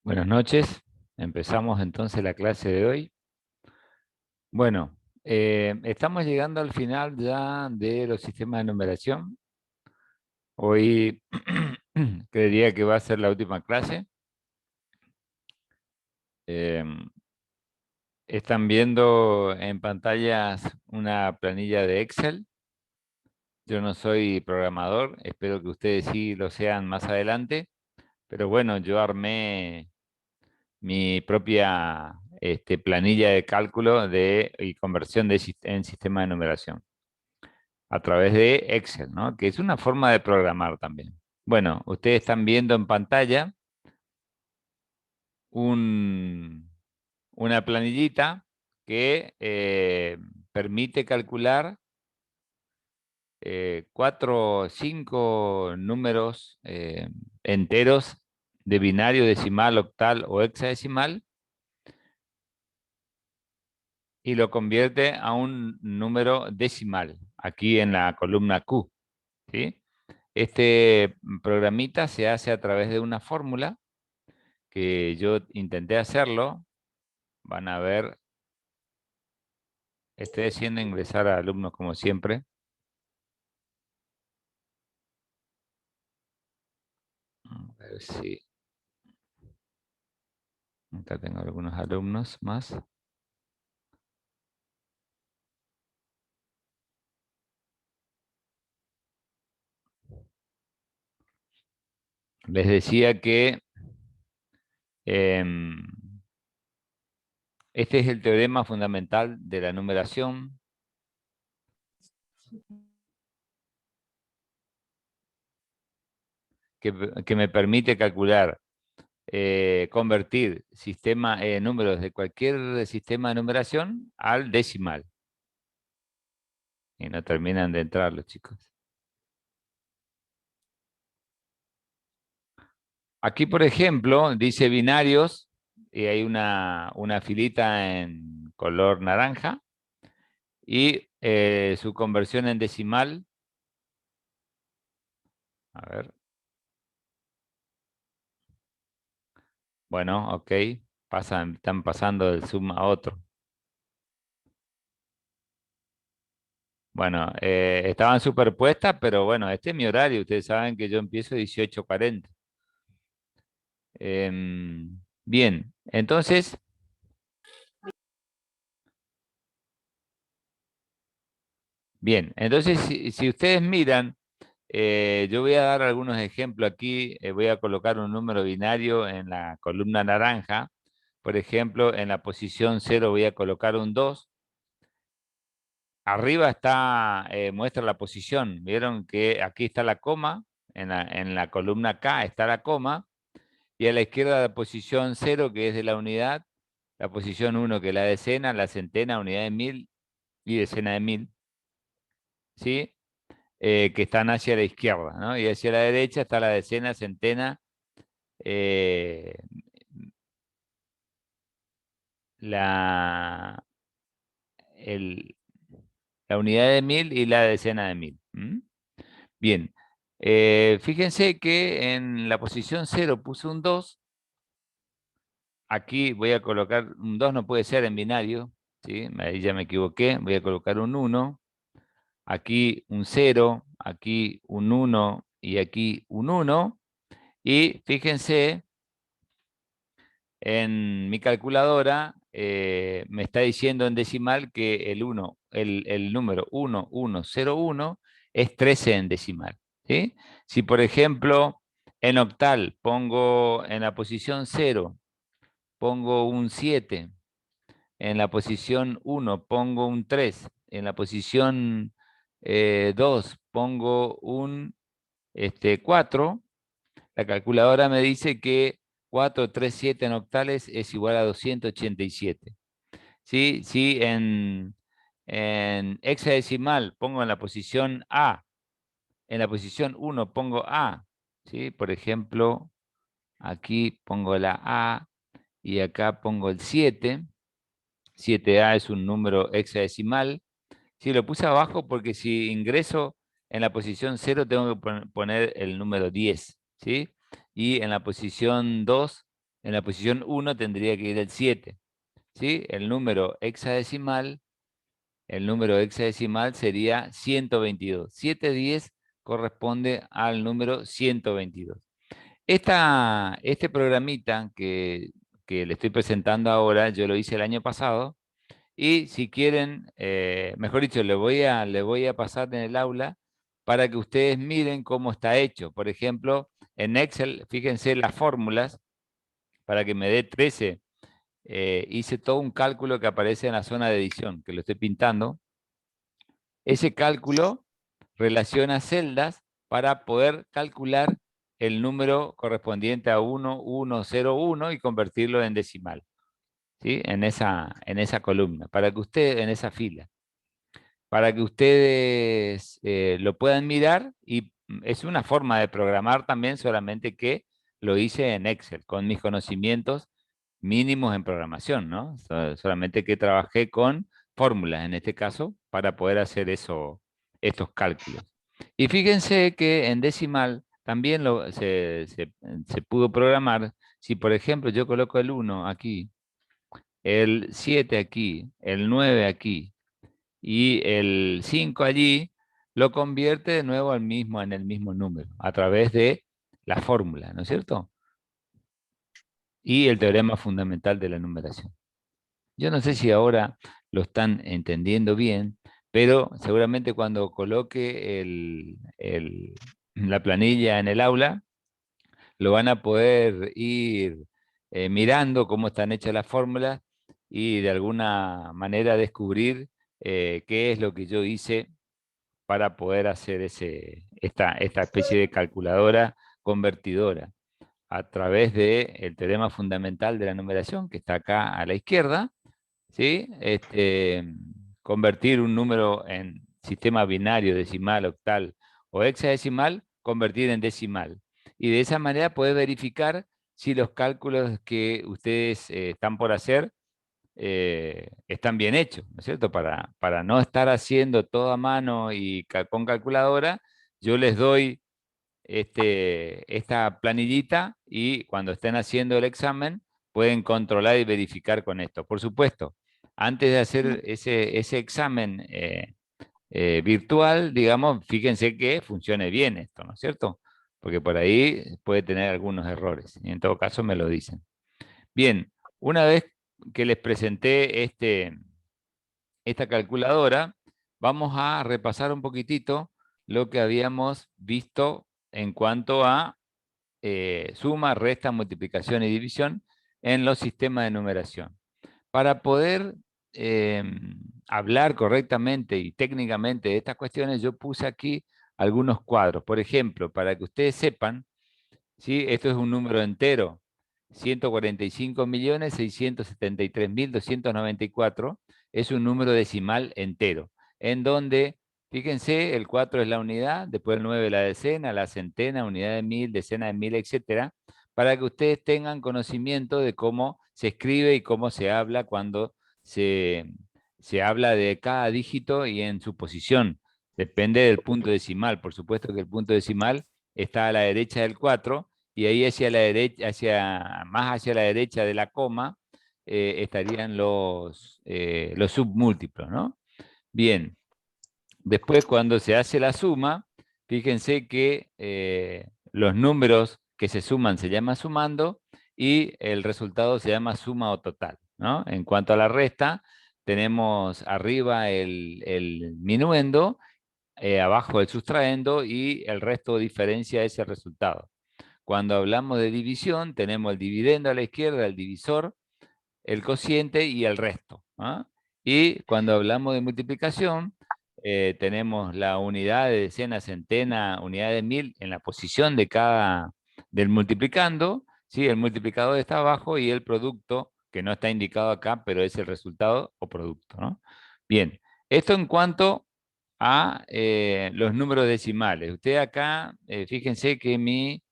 Buenas noches. Empezamos entonces la clase de hoy. Bueno, estamos llegando al final ya de los sistemas de numeración. Hoy creería que va a ser la última clase. Eh, Están viendo en pantallas una planilla de Excel. Yo no soy programador, espero que ustedes sí lo sean más adelante. Pero bueno, yo armé mi propia planilla de cálculo y conversión en sistema de numeración a través de Excel, ¿no? Que es una forma de programar también. Bueno, ustedes están viendo en pantalla un- una planillita que permite calcular cuatro o cinco números enteros de binario, decimal, octal o hexadecimal y lo convierte a un número decimal, aquí en la columna Q, ¿sí? Este programita se hace a través de una fórmula que yo intenté hacerlo. Van a ver, estoy haciendo ingresar a alumnos como siempre. A ver si acá tengo algunos alumnos más. Les decía que em, este es el teorema fundamental de la numeración que me permite calcular, convertir números de cualquier sistema de numeración al decimal. Y no terminan de entrar los chicos. Aquí, por ejemplo, dice binarios y hay una filita en color naranja y su conversión en decimal. A ver, bueno, ok, están pasando del sum a otro. Bueno, estaban superpuestas, pero bueno, este es mi horario. Ustedes saben que yo empiezo 18:40. Bien, entonces, si ustedes miran, yo voy a dar algunos ejemplos aquí. Voy a colocar un número binario en la columna naranja. Por ejemplo, en la posición 0 voy a colocar un 2. Arriba muestra la posición. Vieron que aquí está la coma. En la columna K está la coma. Y a la izquierda la posición 0, que es de la unidad. La posición 1, que es la decena, la centena, unidad de 1000 y decena de 1000. ¿Sí? Que están hacia la izquierda, ¿no? Y hacia la derecha está la decena, centena, eh, la, el- la unidad de 1000 y la decena de 1000. ¿M? Bien, fíjense que en la posición 0 puse un 2. Aquí voy a colocar un 2, no puede ser en binario, ¿sí? Ahí ya me equivoqué, voy a colocar un 1. Aquí un 0, aquí un 1 y aquí un 1. Y fíjense, en mi calculadora me está diciendo en decimal que el número 1101 es 13 en decimal, ¿sí? Si por ejemplo en octal pongo en la posición 0, pongo un 7, en la posición 1 pongo un 3, en la posición 2 pongo un 4, la calculadora me dice que 437 en octales es igual a 287. ¿Sí? Si en hexadecimal pongo en la posición A, en la posición 1 pongo A, ¿sí? Por ejemplo, aquí pongo la A y acá pongo el 7. 7A es un número hexadecimal. Sí, lo puse abajo porque si ingreso en la posición 0 tengo que poner el número 10, ¿sí? Y en la posición 2 en la posición 1 tendría que ir el 7. ¿Sí? El número hexadecimal sería 122. 710 corresponde al número 122. Este programita que le estoy presentando ahora, yo lo hice el año pasado, y si quieren, mejor dicho, le voy a pasar en el aula para que ustedes miren cómo está hecho. Por ejemplo, en Excel, fíjense las fórmulas, para que me dé 13. Hice todo un cálculo que aparece en la zona de edición, que lo estoy pintando. Ese cálculo relaciona celdas para poder calcular el número correspondiente a 1101 y convertirlo en decimal, ¿sí? En esa columna, para que ustedes, en esa fila, para que ustedes lo puedan mirar, y es una forma de programar también, solamente que lo hice en Excel, con mis conocimientos mínimos en programación, ¿no? Solamente que trabajé con fórmulas, en este caso, para poder hacer estos cálculos. Y fíjense que en decimal también se pudo programar. Si, por ejemplo, yo coloco el 1 aquí, el 7 aquí, el 9 aquí, y el 5 allí, lo convierte de nuevo en el mismo número, a través de la fórmula, ¿no es cierto? Y el teorema fundamental de la numeración. Yo no sé si ahora lo están entendiendo bien, pero seguramente cuando coloque la planilla en el aula, lo van a poder ir mirando cómo están hechas las fórmulas y de alguna manera descubrir qué es lo que yo hice para poder hacer esta especie de calculadora convertidora a través del teorema fundamental de la numeración, que está acá a la izquierda, ¿sí? Convertir un número en sistema binario, decimal, octal o hexadecimal, convertir en decimal. Y de esa manera puede verificar si los cálculos que ustedes están por hacer están bien hechos, ¿no es cierto? Para no estar haciendo todo a mano y con calculadora, yo les doy esta planillita, y cuando estén haciendo el examen pueden controlar y verificar con esto. Por supuesto, antes de hacer ese examen virtual, digamos, fíjense que funcione bien esto, ¿no es cierto? Porque por ahí puede tener algunos errores, y en todo caso me lo dicen. Bien, una vez que les presenté esta calculadora, vamos a repasar un poquitito lo que habíamos visto en cuanto a suma, resta, multiplicación y división en los sistemas de numeración. Para poder eh, hablar correctamente y técnicamente de estas cuestiones, yo puse aquí algunos cuadros. Por ejemplo, para que ustedes sepan, ¿sí? Esto es un número entero, 145.673.294, es un número decimal entero, en donde, fíjense, el 4 es la unidad, después el 9 la decena, la centena, unidad de mil, decena de mil, etcétera, para que ustedes tengan conocimiento de cómo se escribe y cómo se habla cuando se habla de cada dígito y en su posición. Depende del punto decimal. Por supuesto que el punto decimal está a la derecha del 4, y ahí hacia la derecha, más hacia la derecha de la coma, estarían los submúltiplos, ¿no? Bien, después cuando se hace la suma, fíjense que los números que se suman se llama sumando, y el resultado se llama suma o total, ¿no? En cuanto a la resta, tenemos arriba el minuendo, abajo el sustraendo, y el resto diferencia ese resultado. Cuando hablamos de división, tenemos el dividendo a la izquierda, el divisor, el cociente y el resto, ¿ah? Y cuando hablamos de multiplicación, tenemos la unidad de decena, centena, unidad de mil en la posición del multiplicando, ¿sí? El multiplicador está abajo, y el producto, que no está indicado acá, pero es el resultado o producto, ¿no? Bien, esto en cuanto a los números decimales. Usted acá, fíjense que mi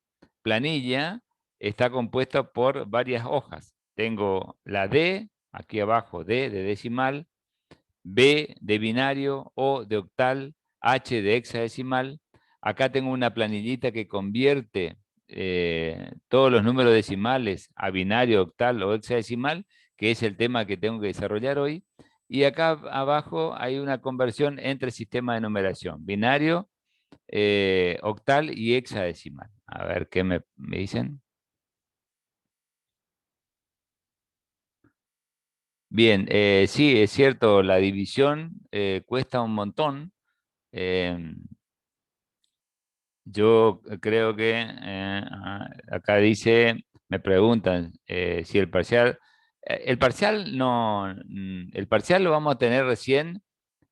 planilla está compuesta por varias hojas. Tengo la D, aquí abajo D de decimal, B de binario, O de octal, H de hexadecimal. Acá tengo una planillita que convierte todos los números decimales a binario, octal o hexadecimal, que es el tema que tengo que desarrollar hoy. Y acá abajo hay una conversión entre sistemas de numeración, binario, octal y hexadecimal. A ver qué me dicen. Bien, sí, es cierto, la división cuesta un montón. Em, Yo creo que acá dice, me preguntan si el parcial no, el parcial lo vamos a tener recién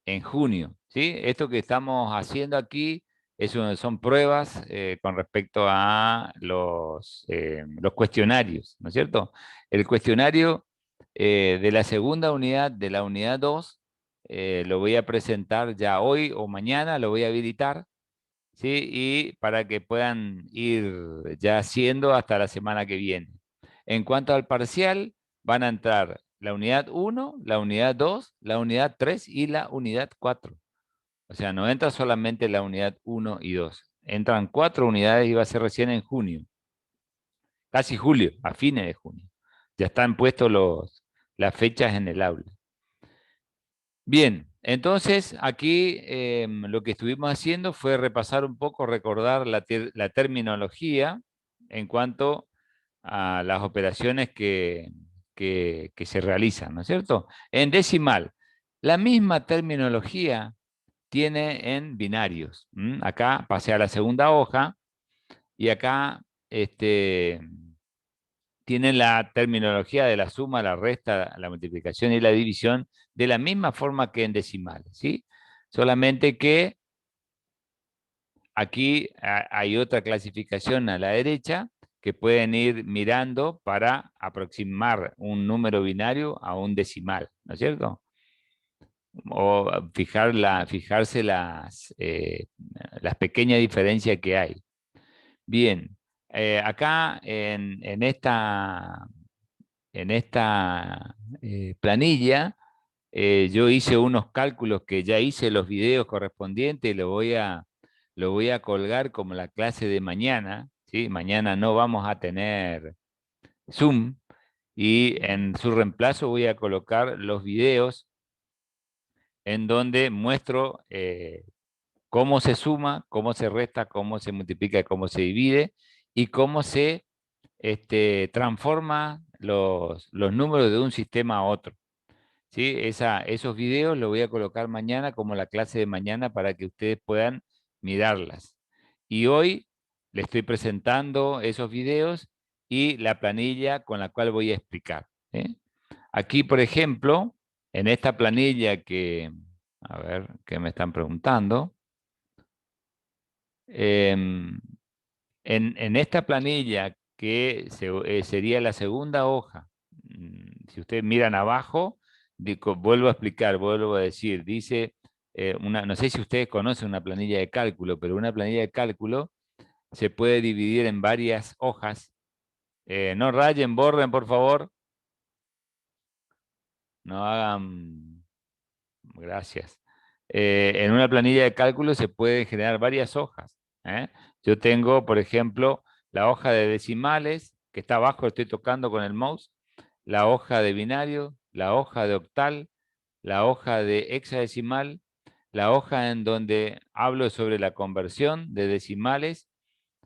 en junio, ¿sí? Esto que estamos haciendo aquí son pruebas con respecto a los cuestionarios, ¿no es cierto? El cuestionario de la segunda unidad, de la unidad 2, lo voy a presentar ya hoy o mañana, lo voy a habilitar. ¿Sí? Y para que puedan ir ya haciendo hasta la semana que viene. En cuanto al parcial, van a entrar la unidad 1, la unidad 2, la unidad 3 y la unidad 4. O sea, no entra solamente la unidad 1 y 2. Entran 4 unidades y va a ser recién en junio. Casi julio, a fines de junio. Ya están puestos las fechas en el aula. Bien, entonces aquí lo que estuvimos haciendo fue repasar un poco, recordar la terminología en cuanto a las operaciones que se realizan, ¿no es cierto? En decimal, la misma terminología tiene en binarios. Acá pasé a la segunda hoja y acá tienen la terminología de la suma, la resta, la multiplicación y la división de la misma forma que en decimal, ¿sí? Solamente que aquí hay otra clasificación a la derecha que pueden ir mirando para aproximar un número binario a un decimal, ¿no es cierto? O fijarse las pequeñas diferencias que hay. Bien, acá en esta planilla, yo hice unos cálculos que ya hice los videos correspondientes, y lo voy a colgar como la clase de mañana, ¿sí? Mañana no vamos a tener Zoom y en su reemplazo voy a colocar los videos en donde muestro cómo se suma, cómo se resta, cómo se multiplica, cómo se divide y cómo se transforma los números de un sistema a otro. ¿Sí? Esos videos los voy a colocar mañana como la clase de mañana para que ustedes puedan mirarlas. Y hoy les estoy presentando esos videos y la planilla con la cual voy a explicar. ¿Sí? Aquí, por ejemplo, en esta planilla a ver, ¿qué me están preguntando? Em, en esta planilla, que sería la segunda hoja, si ustedes miran abajo, vuelvo a explicar, vuelvo a decir, dice, no sé si ustedes conocen una planilla de cálculo, pero una planilla de cálculo se puede dividir en varias hojas. No rayen, borren, por favor. No hagan... Gracias. En una planilla de cálculo se pueden generar varias hojas. ¿Eh? Yo tengo, por ejemplo, la hoja de decimales, que está abajo, estoy tocando con el mouse, la hoja de binario, la hoja de octal, la hoja de hexadecimal, la hoja en donde hablo sobre la conversión de decimales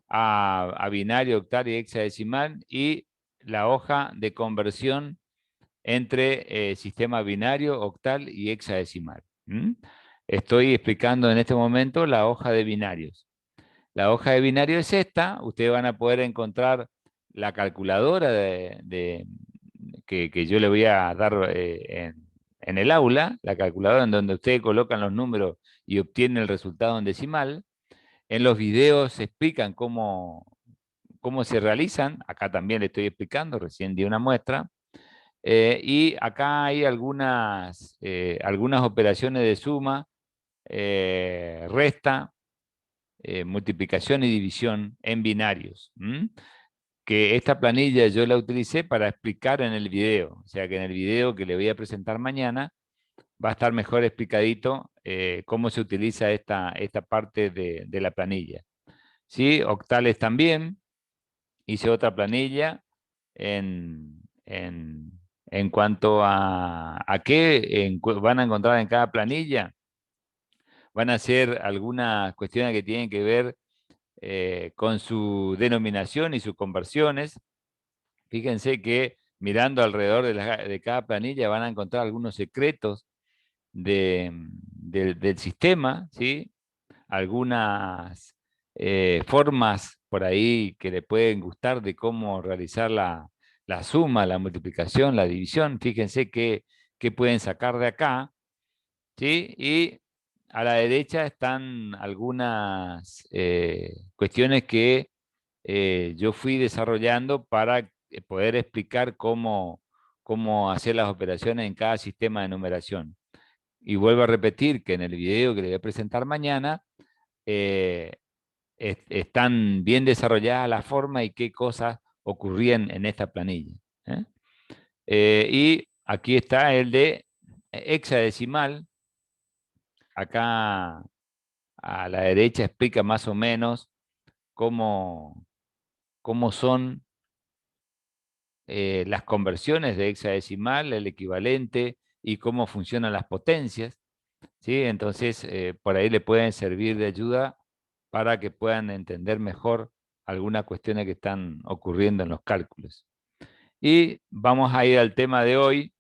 a binario, octal y hexadecimal, y la hoja de conversión entre sistema binario, octal y hexadecimal. Estoy explicando en este momento la hoja de binarios. La hoja de binario es esta. Ustedes van a poder encontrar la calculadora que yo le voy a dar en el aula, la calculadora en donde ustedes colocan los números y obtienen el resultado en decimal. En los videos se explican cómo se realizan. Acá también le estoy explicando, recién di una muestra. Y acá hay algunas operaciones de suma, resta, multiplicación y división en binarios. Que esta planilla yo la utilicé para explicar en el video. O sea que en el video que le voy a presentar mañana va a estar mejor explicadito cómo se utiliza esta parte de la planilla. ¿Sí? Octales también. hice otra planilla en cuanto a qué van a encontrar en cada planilla. Van a ser algunas cuestiones que tienen que ver con su denominación y sus conversiones. Fíjense que mirando alrededor de cada planilla van a encontrar algunos secretos del sistema, ¿sí? Algunas formas por ahí que le pueden gustar de cómo realizar la suma, la multiplicación, la división. Fíjense que pueden sacar de acá, ¿sí? Y a la derecha están algunas cuestiones que yo fui desarrollando para poder explicar cómo hacer las operaciones en cada sistema de numeración. Y vuelvo a repetir que en el video que le voy a presentar mañana, eh, están bien desarrolladas la forma y qué cosas ocurrían en esta planilla. ¿Eh? Y aquí está el de hexadecimal. Acá a la derecha explica más o menos cómo son las conversiones de hexadecimal, el equivalente y cómo funcionan las potencias. ¿Sí? Entonces, por ahí le pueden servir de ayuda para que puedan entender mejor algunas cuestiones que están ocurriendo en los cálculos. Y vamos a ir al tema de hoy.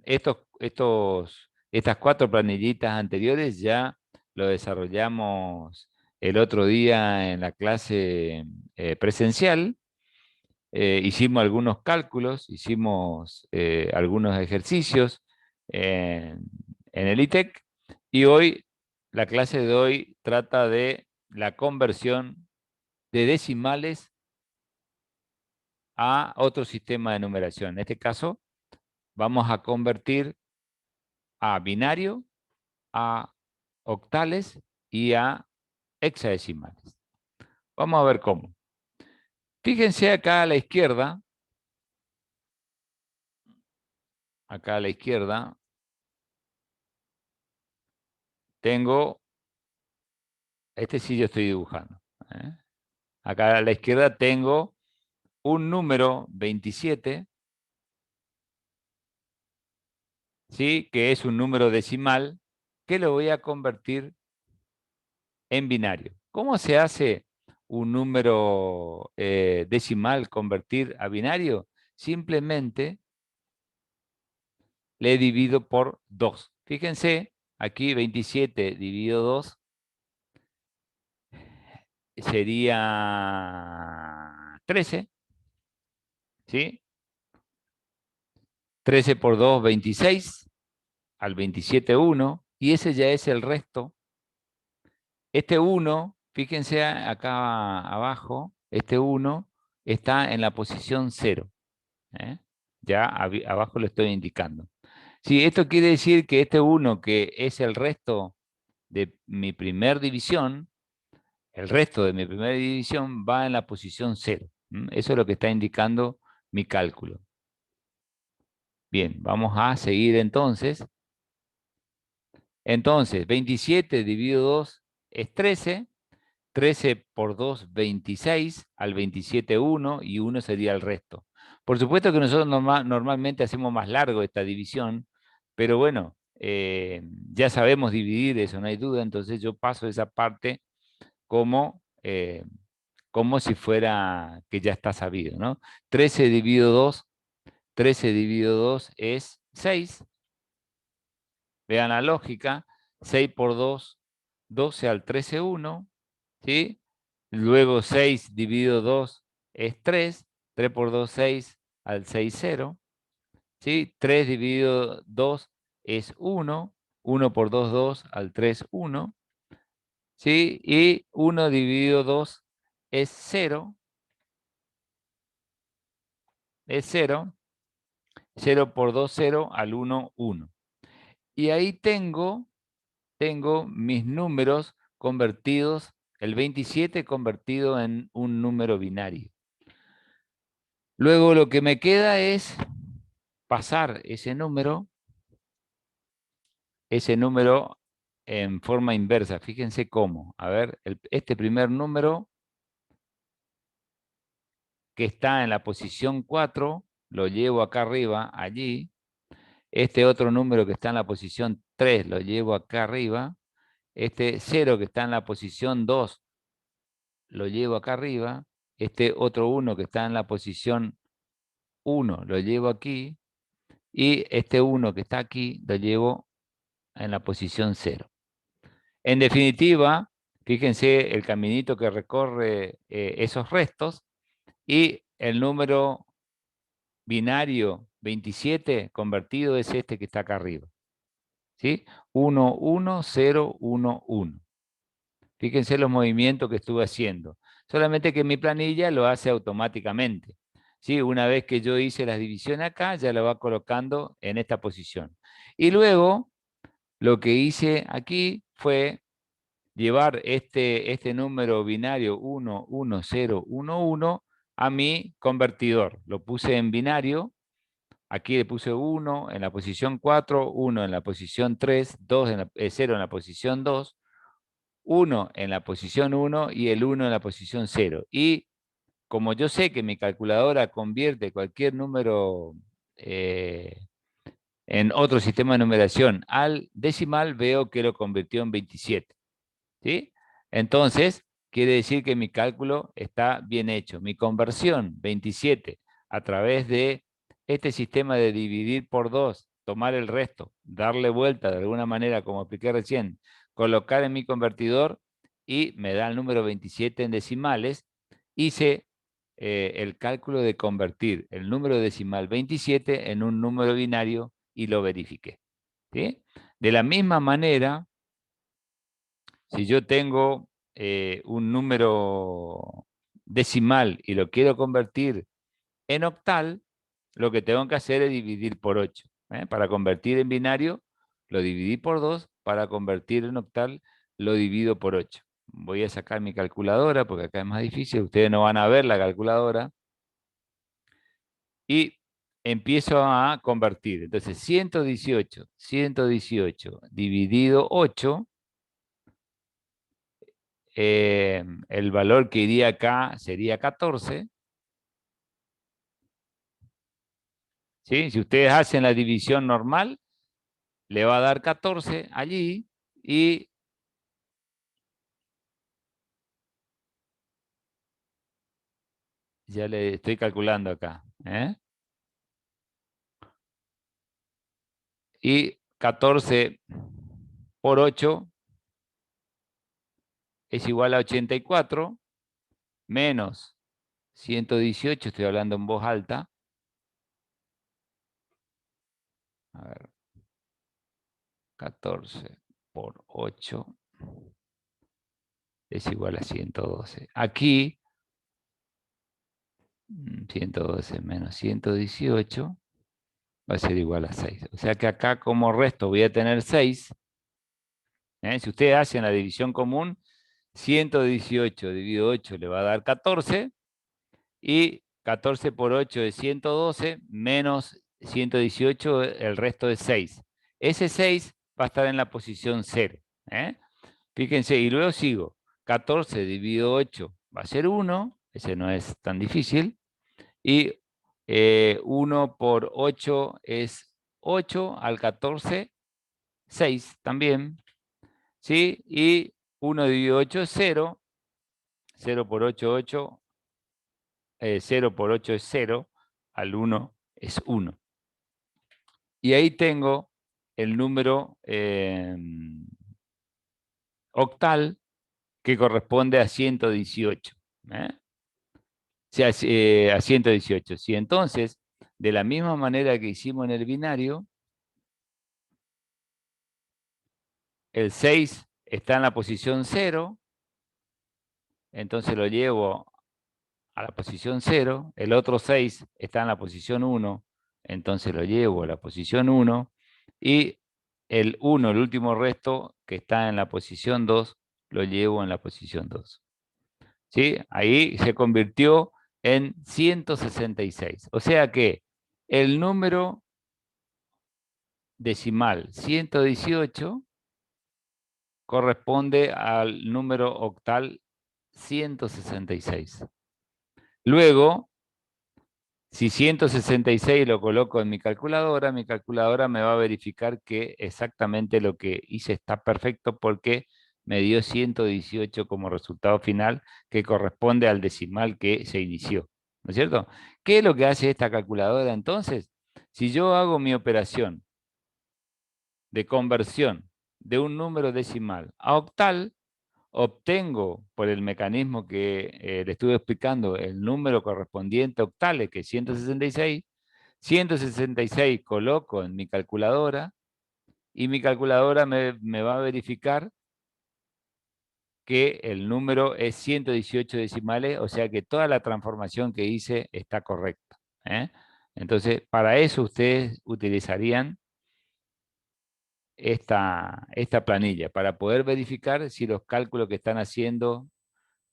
Estas 4 planillitas anteriores ya lo desarrollamos el otro día en la clase presencial. Hicimos algunos cálculos, hicimos algunos ejercicios en el ITEC, y hoy, la clase de hoy trata de la conversión de decimales a otro sistema de numeración. En este caso, vamos a convertir a binario, a octales y a hexadecimales. Vamos a ver cómo. Fíjense acá a la izquierda, tengo, este sí yo estoy dibujando. ¿Eh? Acá a la izquierda tengo un número 27, ¿sí? Que es un número decimal, que lo voy a convertir en binario. ¿Cómo se hace un número decimal convertir a binario? Simplemente le divido por 2. Fíjense, aquí 27 dividido 2 sería 13, ¿sí? 13 por 2, 26, al 27, 1, y ese ya es el resto. Este 1, fíjense acá abajo, este 1 está en la posición 0. ¿Eh? Ya abajo lo estoy indicando. Sí, esto quiere decir que este 1, que es el resto de mi primer división, el resto de mi primera división va en la posición 0. Eso es lo que está indicando mi cálculo. Bien, vamos a seguir entonces. Entonces, 27 dividido 2 es 13. 13 por 2, 26, al 27, 1, y 1 sería el resto. Por supuesto que nosotros normalmente hacemos más largo esta división, pero bueno, ya sabemos dividir, eso no hay duda, entonces yo paso esa parte como, como si fuera que ya está sabido, ¿no? 13 dividido 2, 13 dividido 2 es 6. Vean la lógica, 6 por 2, 12 al 13, 1, ¿sí? Luego 6 dividido 2 es 3, 3 por 2, 6, al 6, 0, ¿sí? 3 dividido 2 es 1, 1 por 2, 2, al 3, 1, ¿sí? Y 1 dividido 2 es 0, es 0, 0 por 2, 0, al 1, 1. Y ahí tengo mis números convertidos, el 27 convertido en un número binario. Luego lo que me queda es pasar ese número en forma inversa. Fíjense cómo. A ver, este primer número que está en la posición 4 lo llevo acá arriba, allí. Este otro número que está en la posición 3 lo llevo acá arriba. Este 0 que está en la posición 2 lo llevo acá arriba. Este otro 1 que está en la posición 1 lo llevo aquí. Y este 1 que está aquí lo llevo en la posición 0. En definitiva, fíjense el caminito que recorre esos restos y el número binario 27 convertido es este que está acá arriba. ¿Sí? 1, 1, 0, 1, 1. Fíjense los movimientos que estuve haciendo. Solamente que mi planilla lo hace automáticamente. ¿Sí? Una vez que yo hice las divisiones acá, ya lo va colocando en esta posición. Y luego, lo que hice aquí fue llevar este número binario 1, 1, 0, 1, 1 a mi convertidor. Lo puse en binario. Aquí le puse 1 en la posición 4, 1 en la posición 3, 0 en la posición 2, 1 en la posición 1 y el 1 en la posición 0. Y como yo sé que mi calculadora convierte cualquier número en otro sistema de numeración al decimal, veo que lo convirtió en 27. ¿Sí? Entonces, quiere decir que mi cálculo está bien hecho. Mi conversión 27 a través de este sistema de dividir por 2, tomar el resto, darle vuelta de alguna manera, como expliqué recién, colocar en mi convertidor y me da el número 27 en decimales. Hice el cálculo de convertir el número decimal 27 en un número binario y lo verifiqué. ¿Sí? De la misma manera, si yo tengo un número decimal y lo quiero convertir en octal, lo que tengo que hacer es dividir por 8. Para convertir en binario, lo dividí por 2. Para convertir en octal, lo divido por 8. Voy a sacar mi calculadora, porque acá es más difícil. Ustedes no van a ver la calculadora. Y empiezo a convertir. Entonces, 118 dividido 8. El valor que iría acá sería 14. ¿Sí? Si ustedes hacen la división normal, le va a dar 14 allí y ya le estoy calculando acá. Y 14 por 8 es igual a 84, menos 118, estoy hablando en voz alta. A ver, 14 por 8 es igual a 112. Aquí, 112 menos 118 va a ser igual a 6. O sea que acá como resto voy a tener 6. Si ustedes hacen la división común, 118 dividido 8 le va a dar 14. Y 14 por 8 es 112, menos 118, el resto es 6. Ese 6 va a estar en la posición 0. Fíjense, y luego sigo. 14 dividido 8 va a ser 1, ese no es tan difícil. Y 1 por 8 es 8, al 14, 6 también. ¿Sí? Y 1 dividido 8 es 0. 0 por 8, 8. 0 por 8 es 0. Al 1 es 1. Y ahí tengo el número octal que corresponde a 118. O sea, a 118. Si entonces, de la misma manera que hicimos en el binario, el 6 está en la posición 0, entonces lo llevo a la posición 0, el otro 6 está en la posición 1, entonces lo llevo a la posición 1, y el 1, el último resto, que está en la posición 2, lo llevo en la posición 2. ¿Sí? Ahí se convirtió en 166. O sea que el número decimal 118 corresponde al número octal 166. Luego, Si 166 lo coloco en mi calculadora me va a verificar que exactamente lo que hice está perfecto porque me dio 118 como resultado final, que corresponde al decimal que se inició. ¿No es cierto? ¿Qué es lo que hace esta calculadora entonces? Si yo hago mi operación de conversión de un número decimal a octal, obtengo, por el mecanismo que le estuve explicando, el número correspondiente a octales, que es 166. 166 coloco en mi calculadora y mi calculadora me va a verificar que el número es 118 decimales, o sea que toda la transformación que hice está correcta. ¿Eh? Entonces, para eso ustedes utilizarían esta planilla, para poder verificar si los cálculos que están haciendo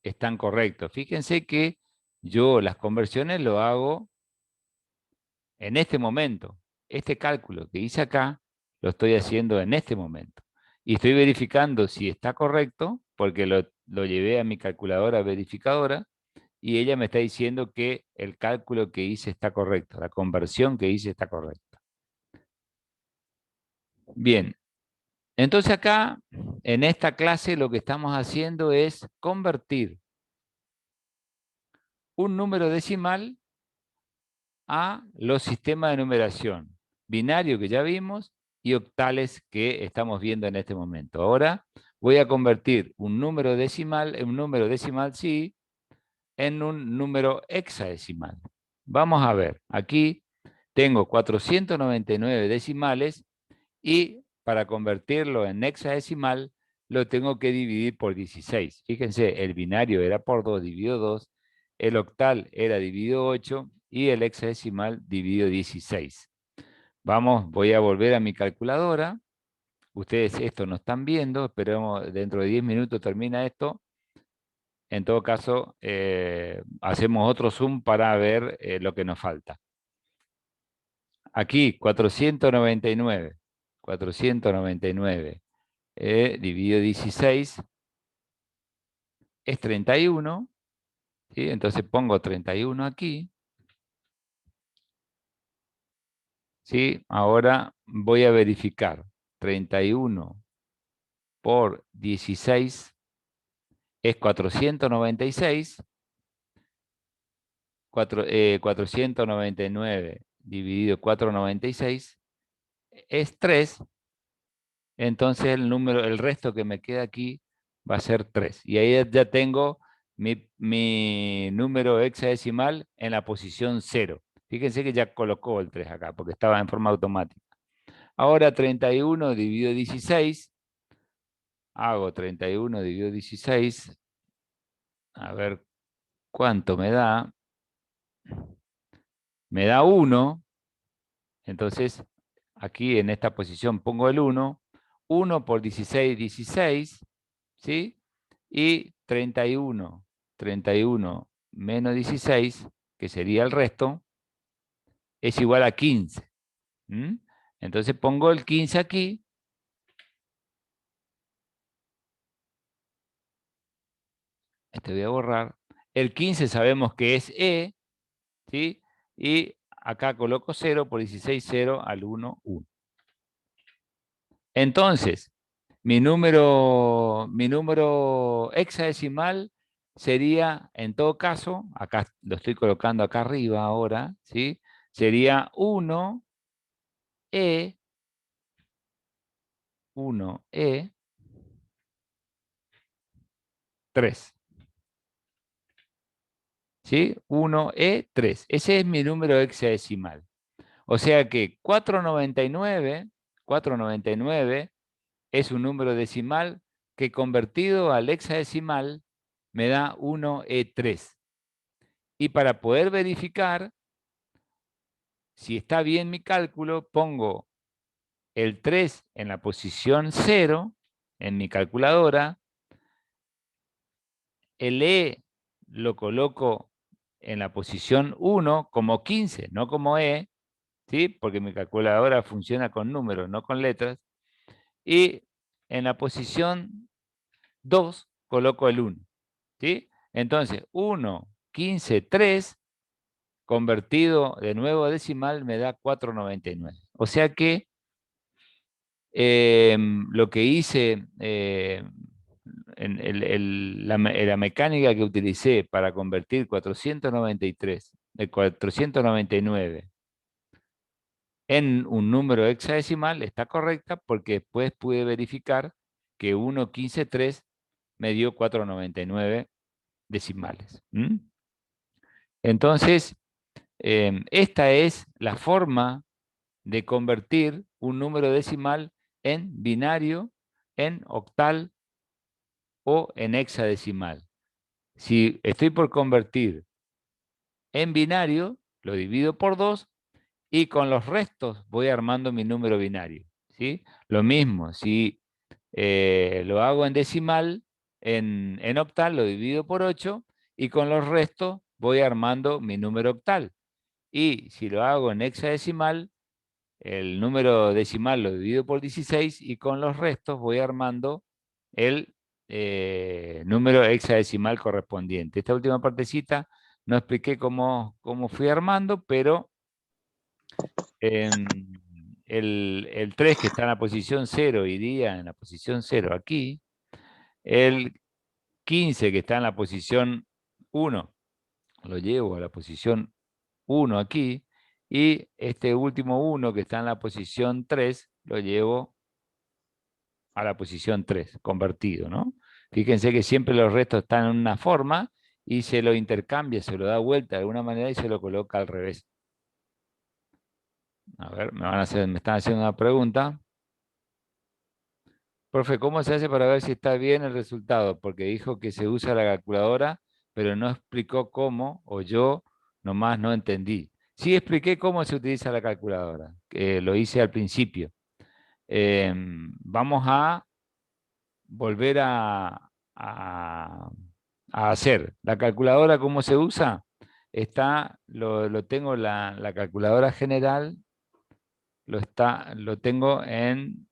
están correctos. Fíjense que yo las conversiones lo hago en este momento. Este cálculo que hice acá lo estoy haciendo en este momento. Y estoy verificando si está correcto, porque lo llevé a mi calculadora verificadora, y ella me está diciendo que el cálculo que hice está correcto, la conversión que hice está correcta. Bien, entonces acá, en esta clase, lo que estamos haciendo es convertir un número decimal a los sistemas de numeración, binario que ya vimos y octales que estamos viendo en este momento. Ahora voy a convertir un número decimal sí, en un número hexadecimal. Vamos a ver, aquí tengo 499 decimales y para convertirlo en hexadecimal lo tengo que dividir por 16. Fíjense, el binario era por 2, dividido 2, el octal era dividido 8 y el hexadecimal dividido 16. Vamos, voy a volver a mi calculadora. Ustedes esto no están viendo, esperemos dentro de 10 minutos termina esto. En todo caso, hacemos otro zoom para ver lo que nos falta. Aquí, 499. 499 dividido 16 es 31. ¿Sí? Entonces pongo 31 aquí. ¿Sí? Ahora voy a verificar. 31 por 16 es 496. 499 dividido 496 es 3. Entonces el resto que me queda aquí va a ser 3. Y ahí ya tengo mi número hexadecimal en la posición 0. Fíjense que ya colocó el 3 acá, porque estaba en forma automática. Ahora 31 dividido 16. Hago 31 dividido 16. A ver cuánto me da. Me da 1. Entonces, aquí en esta posición pongo el 1. 1 por 16, 16. ¿Sí? Y 31 menos 16, que sería el resto, es igual a 15. ¿Mm? Entonces pongo el 15 aquí. Este voy a borrar. El 15 sabemos que es E, ¿sí? Y acá coloco 0 por 16, 0 al 1, 1. Entonces, mi número hexadecimal sería, en todo caso, acá lo estoy colocando acá arriba ahora, ¿sí? Sería 1E, 1E, 3. ¿Sí? 1E3. Ese es mi número hexadecimal. O sea que 499 es un número decimal que convertido al hexadecimal me da 1E3. Y para poder verificar si está bien mi cálculo, pongo el 3 en la posición 0 en mi calculadora, el E lo coloco en la posición 1 como 15, no como E, ¿sí? Porque mi calculadora funciona con números, no con letras. Y en la posición 2 coloco el 1. ¿Sí? Entonces, 1, 15, 3 convertido de nuevo a decimal me da 4,99. O sea que lo que hice en la mecánica que utilicé para convertir 499 en un número hexadecimal está correcta porque después pude verificar que 1,15,3 me dio 4,99 decimales. Entonces, esta es la forma de convertir un número decimal en binario, en octal o en hexadecimal. Si estoy por convertir en binario, lo divido por 2 y con los restos voy armando mi número binario, ¿sí? Lo mismo, si lo hago en decimal, en octal lo divido por 8 y con los restos voy armando mi número octal. Y si lo hago en hexadecimal, el número decimal lo divido por 16 y con los restos voy armando el número hexadecimal correspondiente. Esta última partecita no expliqué cómo fui armando, pero el 3 que está en la posición 0 iría en la posición 0 aquí. El 15 que está en la posición 1 lo llevo a la posición 1 aquí. Y este último 1 que está en la posición 3 lo llevo a la posición 3, convertido, ¿no? Fíjense que siempre los restos están en una forma y se lo intercambia, se lo da vuelta de alguna manera y se lo coloca al revés. A ver, me están haciendo una pregunta. Profe, ¿cómo se hace para ver si está bien el resultado? Porque dijo que se usa la calculadora, pero no explicó cómo, o yo nomás no entendí. Sí expliqué cómo se utiliza la calculadora, que lo hice al principio. Vamos a volver a hacer. La calculadora, ¿cómo se usa? Lo tengo la calculadora general, lo tengo en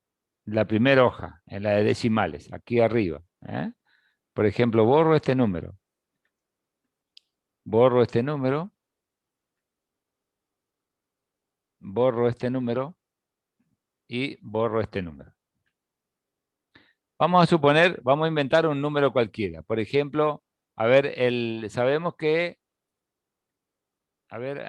la primera hoja, en la de decimales, aquí arriba. Por ejemplo, borro este número borro este número y borro este número. Vamos a suponer, vamos a inventar un número cualquiera. Por ejemplo, a ver, sabemos que, a ver,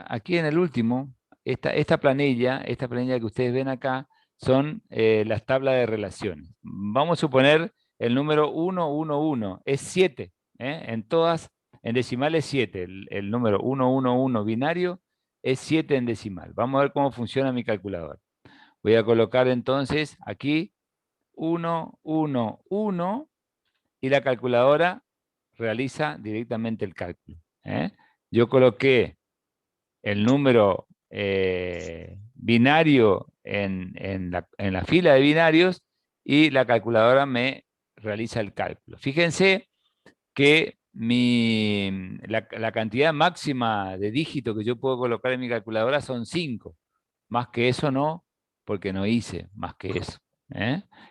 aquí en el último, esta planilla que ustedes ven acá, son las tablas de relaciones. Vamos a suponer el número 111, es 7, en decimal es 7. El número 111 binario es 7 en decimal. Vamos a ver cómo funciona mi calculadora. Voy a colocar entonces aquí 111 y la calculadora realiza directamente el cálculo. Yo coloqué el número binario en la fila de binarios y la calculadora me realiza el cálculo. Fíjense que la cantidad máxima de dígitos que yo puedo colocar en mi calculadora son 5. Más que eso no, porque no hice más que eso.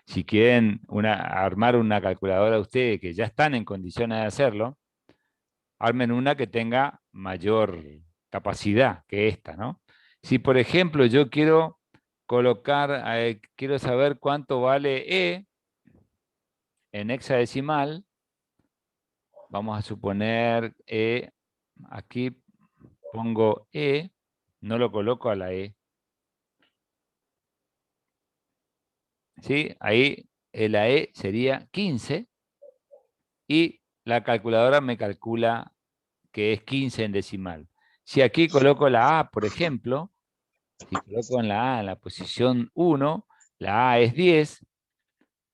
Si quieren armar una calculadora ustedes que ya están en condiciones de hacerlo, armen una que tenga mayor capacidad que esta, ¿no? Si, por ejemplo, yo quiero colocar, quiero saber cuánto vale E en hexadecimal, vamos a suponer E, aquí pongo E, no lo coloco a la E. ¿Sí? Ahí la E sería 15 y la calculadora me calcula que es 15 en decimal. Si aquí coloco la A, por ejemplo, si coloco en la A en la posición 1, la A es 10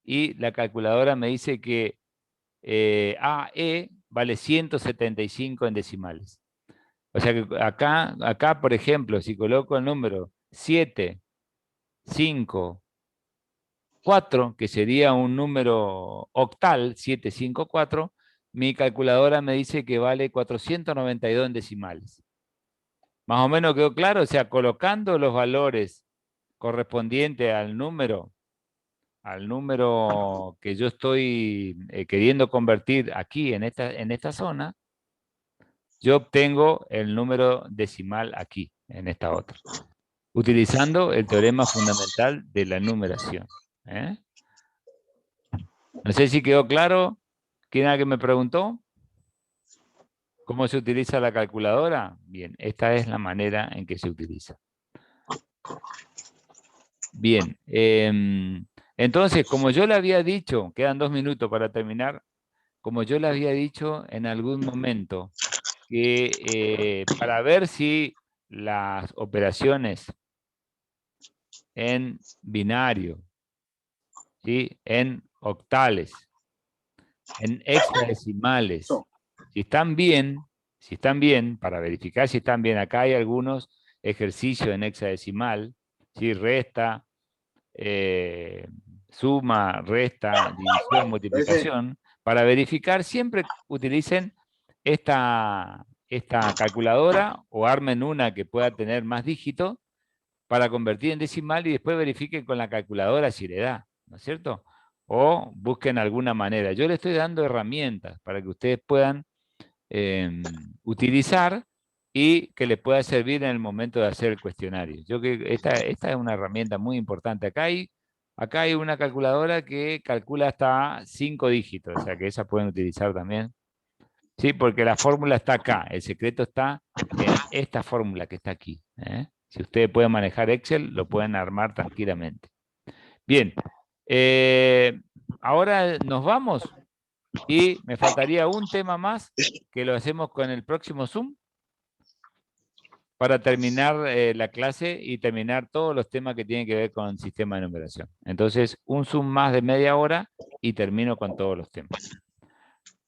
y la calculadora me dice que AE vale 175 en decimales. O sea que acá, por ejemplo, si coloco el número 7, 5, 4, que sería un número octal, 754, mi calculadora me dice que vale 492 en decimales. Más o menos quedó claro, o sea, colocando los valores correspondientes al número que yo estoy queriendo convertir aquí en esta zona, yo obtengo el número decimal aquí, en esta otra, utilizando el teorema fundamental de la numeración. No sé si quedó claro. ¿Quién era que me preguntó? ¿Cómo se utiliza la calculadora? Bien, esta es la manera en que se utiliza. Bien, entonces, como yo le había dicho, quedan 2 minutos para terminar, como yo le había dicho en algún momento, que para ver si las operaciones en binario, ¿sí?, en octales, en hexadecimales, si están bien, para verificar si están bien, acá hay algunos ejercicios en hexadecimal, ¿sí?, resta, suma, resta, división, multiplicación. Para verificar, siempre utilicen esta calculadora o armen una que pueda tener más dígitos para convertir en decimal y después verifiquen con la calculadora si le da, ¿no es cierto? O busquen alguna manera. Yo les estoy dando herramientas para que ustedes puedan utilizar y que les pueda servir en el momento de hacer el cuestionario. Yo creo que esta es una herramienta muy importante. Acá hay una calculadora que calcula hasta 5 dígitos, o sea que esa pueden utilizar también. Sí, porque la fórmula está acá, el secreto está en esta fórmula que está aquí. Si ustedes pueden manejar Excel, lo pueden armar tranquilamente. Bien, ahora nos vamos y me faltaría un tema más que lo hacemos con el próximo Zoom para terminar la clase y terminar todos los temas que tienen que ver con el sistema de numeración. Entonces, un Zoom más de media hora y termino con todos los temas.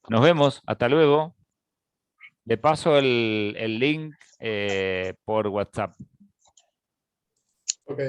Nos vemos, hasta luego. Le paso el link por WhatsApp. Ok.